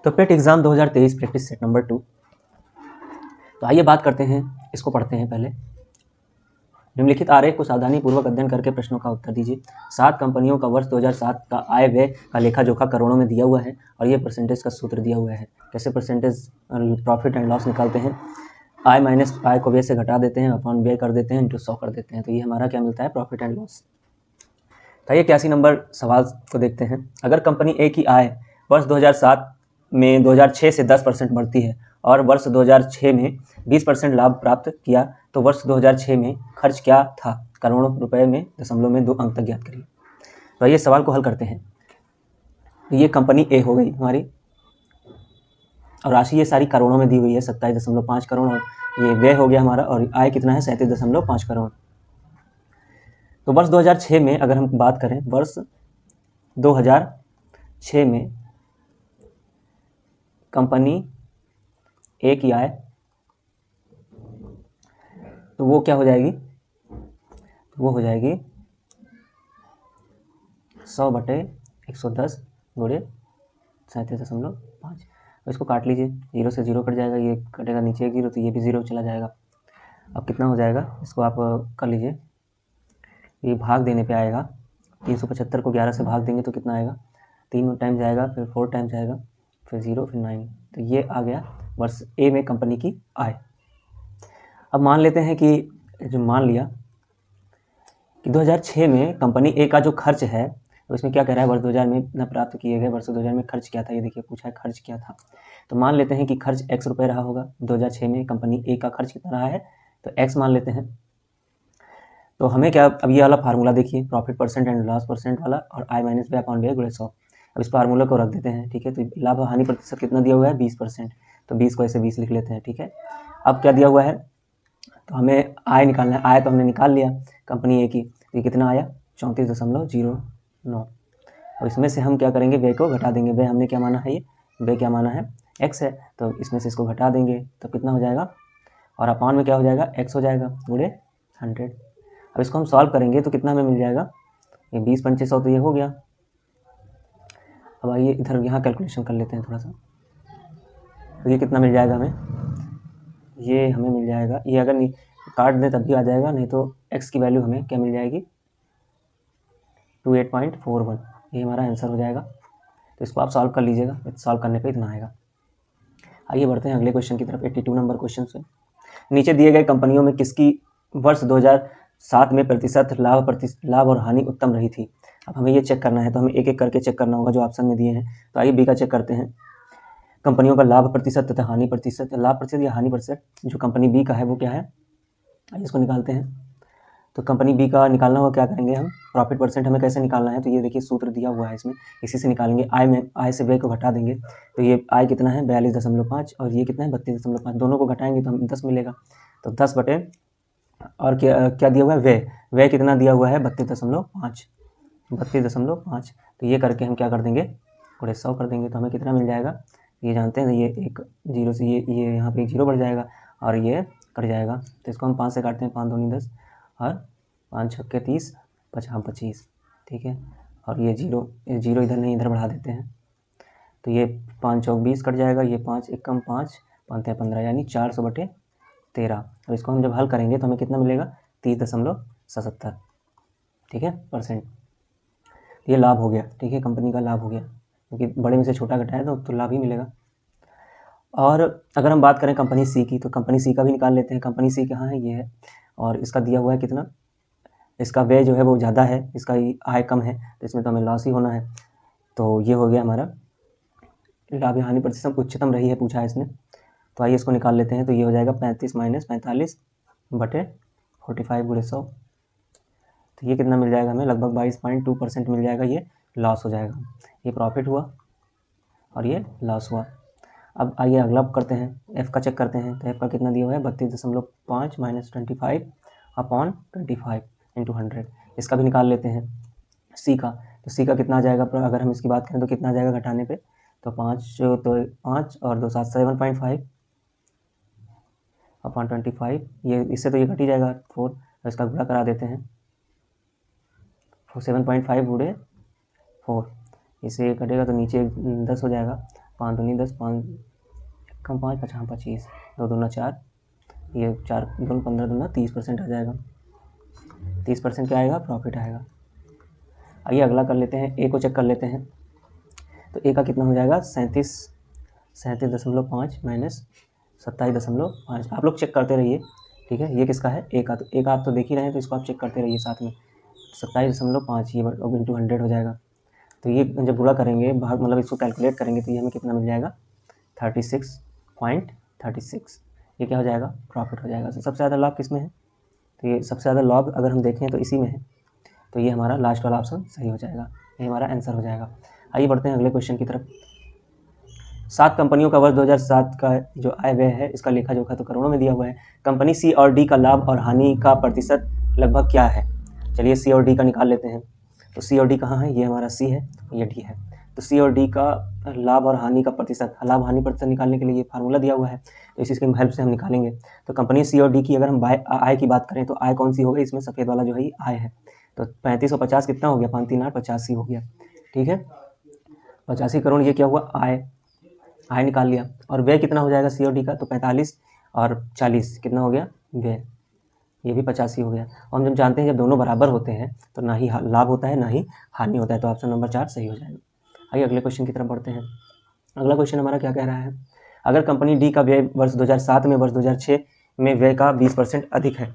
तो पेट exam 2023 practice set number 2। तो आइए बात करते हैं, इसको पढ़ते हैं। पहले निम्नलिखित आरेख को सावधानी पूर्वक अध्ययन करके प्रश्नों का उत्तर दीजिए। 7 कंपनियों का वर्ष 2007 का आय व्यय का लेखा जोखा करोड़ों में दिया हुआ है और ये परसेंटेज का सूत्र दिया हुआ है। कैसे परसेंटेज प्रॉफिट एंड लॉस निकालते हैं? आय माइनस आय को व्यय से घटा देते हैं, अपॉन व्यय कर देते हैं, इंटू 100 कर देते हैं। तो ये हमारा क्या मिलता है? Profit and loss. तो ये 81 नंबर सवाल को देखते हैं। अगर कंपनी ए की आय वर्ष 2007 में 2006 से 10% बढ़ती है और वर्ष 2006 में 20% लाभ प्राप्त किया, तो वर्ष 2006 में खर्च क्या था? करोड़ों रुपए में दशमलव में 2 अंक तक ज्ञात करिए। तो ये सवाल को हल करते हैं। ये कंपनी ए हो गई हमारी और राशि ये सारी करोड़ों में दी हुई है, 27.5 करोड़, और ये व्यय हो गया हमारा, और आय कितना है? 37.5 करोड़। तो वर्ष 2006 में अगर हम बात करें, वर्ष 2006 में कंपनी ए की आय, तो वो क्या हो जाएगी? वो हो जाएगी 100/110 गुणे 37.5। इसको काट लीजिए, 0 से 0 कट जाएगा, ये कटेगा नीचे 0, तो ये भी 0 चला जाएगा। अब कितना हो जाएगा? इसको आप कर लीजिए। ये भाग देने पे आएगा, 375 को 11 से भाग देंगे तो कितना आएगा? 3 टाइम जाएगा, फिर 4 टाइम जाएगा, फिर 0, फिर 9। तो ये आ गया वर्ष ए में कंपनी की आय। अब मान लेते हैं कि मान लिया कि 2006 में कंपनी ए का जो खर्च है, तो इसमें क्या कह रहा है? वर्ष 2000 में इतना प्राप्त किए गए, वर्ष 2000 में खर्च क्या था? ये देखिए पूछा है खर्च क्या था। तो मान लेते हैं कि खर्च x रुपये रहा होगा। 2006 में कंपनी ए का खर्च कितना रहा है? तो x मान लेते हैं। तो हमें क्या, अब ये वाला फार्मूला देखिए, profit percent and loss percent वाला, और आई माइनस बी अपॉन बी गुणे 100। अब इस फार्मूला को रख देते हैं, ठीक है। तो लाभ हानि प्रतिशत कितना दिया हुआ है? 20%। तो 20 को ऐसे 20 लिख लेते हैं, ठीक है। अब क्या दिया हुआ है? तो हमें आय निकालना है। आय तो हमने निकाल लिया कंपनी ए की, ये कितना आया? 34.09। और इसमें से हम क्या करेंगे? व्यय को घटा देंगे। व्यय हमने क्या माना है? ये व्यय क्या माना है? x है, तो इसमें से इसको घटा देंगे तो कितना हो जाएगा? और अपान में क्या हो जाएगा? x हो जाएगा गुणे 100। अब इसको हम सॉल्व करेंगे तो कितना हमें मिल जाएगा? ये 20 पंचे 100, तो ये हो गया। अब आइए इधर यहाँ कैलकुलेशन कर लेते हैं थोड़ा सा। तो ये कितना मिल जाएगा हमें? ये हमें मिल जाएगा, ये अगर काट दें तब भी आ जाएगा, नहीं तो x की वैल्यू हमें क्या मिल जाएगी? 28.41। ये हमारा आंसर हो जाएगा। तो इसको आप सॉल्व कर लीजिएगा, सॉल्व करने पे इतना आएगा। आइए बढ़ते हैं अगले क्वेश्चन की तरफ, 82 नंबर क्वेश्चन से। नीचे दिए गए कंपनियों में किसकी वर्ष 2007 में प्रतिशत लाभ और हानि उत्तम रही थी? अब हमें ये चेक करना है, तो हमें एक एक करके चेक करना होगा जो ऑप्शन में दिए हैं। तो आइए बी का चेक करते हैं। कंपनियों का लाभ प्रतिशत तथा हानि प्रतिशत, लाभ प्रतिशत या हानि प्रतिशत जो कंपनी बी का है वो क्या है? आइए इसको निकालते हैं। तो कंपनी बी का निकालना होगा, क्या करेंगे हम? प्रॉफिट परसेंट हमें कैसे निकालना है? तो ये देखिए सूत्र दिया हुआ है इसमें, इसी से निकालेंगे। आय से व्यय को घटा देंगे, तो ये आय कितना है? 42.5, और ये कितना है? 32.5। दोनों को घटाएंगे तो हमें 10 मिलेगा। तो 10 बटे, और क्या दिया हुआ है? व्यय। व्यय कितना दिया हुआ है? 32.5। 32.5। तो ये करके हम क्या कर देंगे? थोड़े 100 कर देंगे, तो हमें कितना मिल जाएगा? ये जानते हैं, ये एक 0 से ये यहाँ पे एक 0 बढ़ जाएगा और ये कट जाएगा। तो इसको हम 5 से काटते हैं, 5 दूनी 10 और 5 छक्के 30, 25, ठीक है। और ये 0 इधर नहीं, इधर बढ़ा देते हैं। तो ये 5 चौक 20 कट जाएगा, ये 5 एक कम 5 5 15, यानी 400/13। अब इसको हम जब हल करेंगे तो हमें कितना मिलेगा? 30.77, ठीक है, परसेंट। ये लाभ हो गया, ठीक है, कंपनी का लाभ हो गया, क्योंकि बड़े में से छोटा घटाया तो लाभ ही मिलेगा। और अगर हम बात करें कंपनी सी की, तो कंपनी सी का भी निकाल लेते हैं। कंपनी सी कहाँ है? ये है, और इसका दिया हुआ है कितना? इसका व्यय जो है वो ज़्यादा है, इसका आय कम है, तो इसमें तो हमें लॉस ही होना है। तो ये हो गया हमारा लाभ हानि प्रतिशत उच्चतम रही है, पूछा है इसने। तो आइए इसको निकाल लेते हैं। तो ये हो जाएगा 35 - 45/45 गुणे 100। तो ये कितना मिल जाएगा हमें? लगभग 22.2% मिल जाएगा। ये लॉस हो जाएगा। ये प्रॉफिट हुआ और ये लॉस हुआ। अब आइए अगला करते हैं, एफ़ का चेक करते हैं। तो एफ़ का कितना दिया हुआ है? 32.5 - 25/25 इंटू 100। इसका भी निकाल लेते हैं। सी का, तो सी का कितना आ जाएगा? अगर हम इसकी बात करें तो कितना आ जाएगा घटाने पे? तो 5 और 2 7 7.5/25, ये इससे तो ये घट ही जाएगा 4। तो इसका गुणा करा देते हैं, 7.5 गुणे 4, इससे ये कटेगा तो नीचे 10 हो जाएगा, 5 दूनी 10, 5 कम 5 5 25, 2 दूना 4, ये 4 दूना 15 दूना 30% आ जाएगा। 30% क्या आएगा? प्रॉफिट आएगा। आइए अगला कर लेते हैं, ए को चेक कर लेते हैं। तो ए का कितना हो जाएगा? 37.5 माइनस 27.5। आप लोग चेक करते रहिए, ठीक है। ये किसका है? ए का। तो ए का आप तो देख ही रहे हैं, तो इसको आप चेक करते रहिए साथ में। 27.5 ये इंटू 100 हो जाएगा। तो ये जब पूरा करेंगे भाग, मतलब इसको कैलकुलेट करेंगे, तो ये हमें कितना मिल जाएगा? 36.36। ये क्या हो जाएगा? प्रॉफिट हो जाएगा। तो सबसे ज़्यादा लाभ किस में है? तो ये सबसे ज़्यादा लाभ अगर हम देखें तो इसी में है। तो ये हमारा लास्ट वाला ऑप्शन सही हो जाएगा, ये हमारा आंसर हो जाएगा। आइए बढ़ते हैं अगले क्वेश्चन की तरफ। 7 कंपनियों का वर्ष 2007 का जो आय व्यय है, इसका लेखा जोखा तो करोड़ों में दिया हुआ है। कंपनी सी और डी का लाभ और हानि का प्रतिशत लगभग क्या है? चलिए सी और डी का निकाल लेते हैं। तो सी और डी कहाँ है? ये हमारा सी है, ये डी है। तो सी और डी का लाभ और हानि का प्रतिशत, लाभ हानि प्रतिशत निकालने के लिए ये फार्मूला दिया हुआ है, तो इसी की हेल्प से हम निकालेंगे। तो कंपनी सी और डी की अगर हम आय की बात करें, तो आय कौन सी हो गई? इसमें सफ़ेद वाला जो है आय है। तो 35 और 50 कितना हो गया? 5 3 8 85 हो गया, ठीक है। 85 करोड़ ये क्या हुआ? आय निकाल लिया। और व्यय कितना हो जाएगा सी और डी का? तो 45 और 40 कितना हो गया? व्यय। ये भी 85 हो गया। और हम जब जानते हैं जब दोनों बराबर होते हैं तो ना ही लाभ होता है ना ही हानि होता है। तो ऑप्शन नंबर 4 सही हो जाएगा। आइए अगले क्वेश्चन की तरफ बढ़ते हैं। अगला क्वेश्चन हमारा क्या कह रहा है? अगर कंपनी डी का व्यय वर्ष 2007 में वर्ष 2006 में व्यय का 20% अधिक है,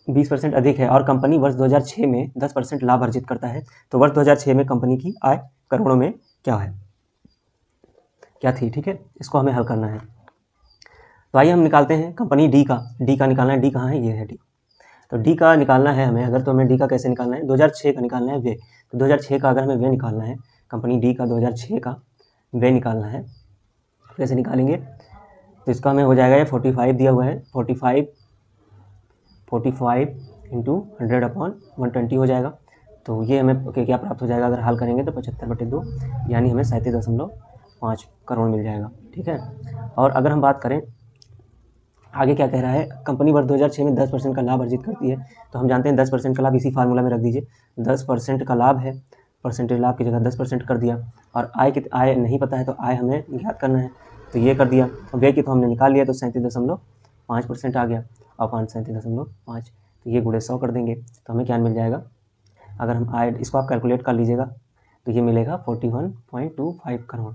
20% अधिक है, और कंपनी वर्ष 2006 में 10% लाभ अर्जित करता है, तो वर्ष 2006 में कंपनी की आय करोड़ों में क्या है, क्या थी? ठीक है, इसको हमें हल करना है। तो आइए हम निकालते हैं कंपनी डी का निकालना है। डी कहाँ है? ये है डी। तो डी का निकालना है हमें अगर, तो हमें डी का कैसे निकालना है? 2006 का निकालना है व्यय। तो 2006 का अगर हमें व्यय निकालना है, कंपनी डी का 2006 का व्यय निकालना है, कैसे निकालेंगे? तो इसका हमें हो जाएगा, ये 45 दिया हुआ है, 45 इंटू 100/120 हो जाएगा। तो ये हमें क्या प्राप्त हो जाएगा अगर हल करेंगे? तो 75/2 यानी हमें 37.5 करोड़ मिल जाएगा, ठीक है। और अगर हम बात करें आगे क्या कह रहा है? कंपनी वर्ष 2006 में 10% का लाभ अर्जित करती है। तो हम जानते हैं 10% का लाभ इसी फार्मूला में रख दीजिए। 10% का लाभ है, परसेंटेज लाभ की जगह 10% कर दिया। और आय नहीं पता है, तो आय हमें ज्ञात करना है, तो ये कर दिया। व्यय की तो हमने निकाल लिया, तो 37.5% आ गया, और 37.5, तो ये गुणे 100 कर देंगे, तो हमें क्या मिल जाएगा? अगर हम आय, इसको आप कैलकुलेट कर लीजिएगा, तो ये मिलेगा 41.25 करोड़।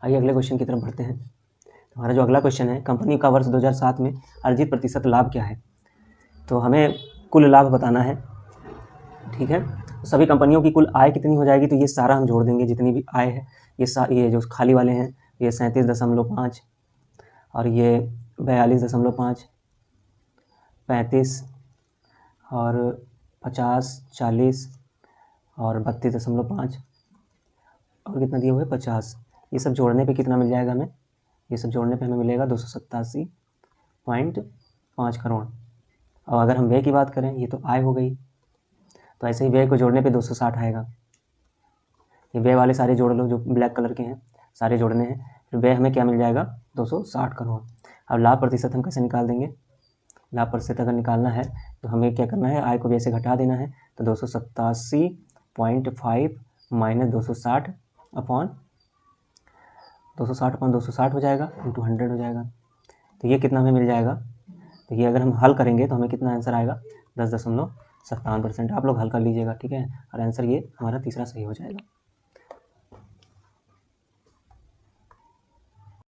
आइए अगले क्वेश्चन की तरफ बढ़ते हैं। हमारा जो अगला क्वेश्चन है, कंपनी का वर्ष 2007 में अर्जित प्रतिशत लाभ क्या है? तो हमें कुल लाभ बताना है, ठीक है। सभी कंपनियों की कुल आय कितनी हो जाएगी? तो ये सारा हम जोड़ देंगे, जितनी भी आय है, ये जो खाली वाले हैं, ये 37.5, और ये 42.5, 35 और 50, 40 और 32.5, और कितना दिया हुआ है? 50। ये सब जोड़ने पे कितना मिल जाएगा हमें? ये सब जोड़ने पे हमें मिलेगा 287.5 करोड़। और अगर हम व्यय की बात करें, ये तो आय हो गई, तो ऐसे ही व्यय को जोड़ने पे 260 आएगा। ये व्यय वाले सारे जोड़ लो जो ब्लैक कलर के हैं, सारे जोड़ने हैं, फिर व्यय हमें क्या मिल जाएगा? 260 करोड़। अब लाभ प्रतिशत हम कैसे निकाल देंगे? लाभ प्रतिशत अगर निकालना है तो हमें क्या करना है? आय को व्यय से घटा देना है। तो 287.5 माइनस 260 अपॉन 260 हो जाएगा, इंटू 100 हो जाएगा। तो ये कितना हमें मिल जाएगा? तो ये अगर हम हल करेंगे तो हमें कितना आंसर आएगा? 10.57%। आप लोग हल कर लीजिएगा, ठीक है। और आंसर ये हमारा तीसरा सही हो जाएगा।